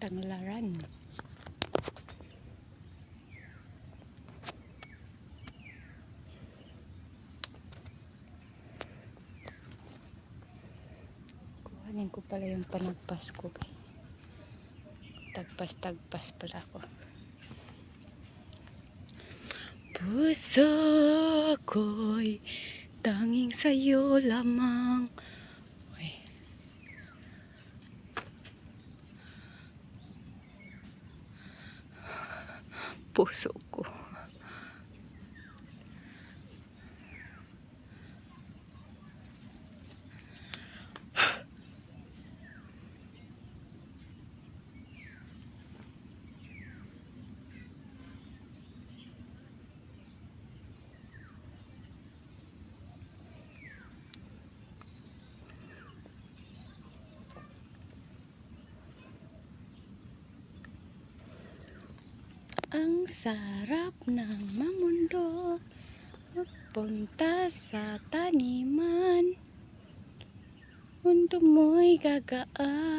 Tanglaran. Kuhanin ko pala yung panagpas ko. Tagpas pala ako. Puso ko'y tanging sa'yo lamang. Uy. Puso ko. Ang sarap ng mamundo, magpunta sa taniman, mundo mo'y gagaan.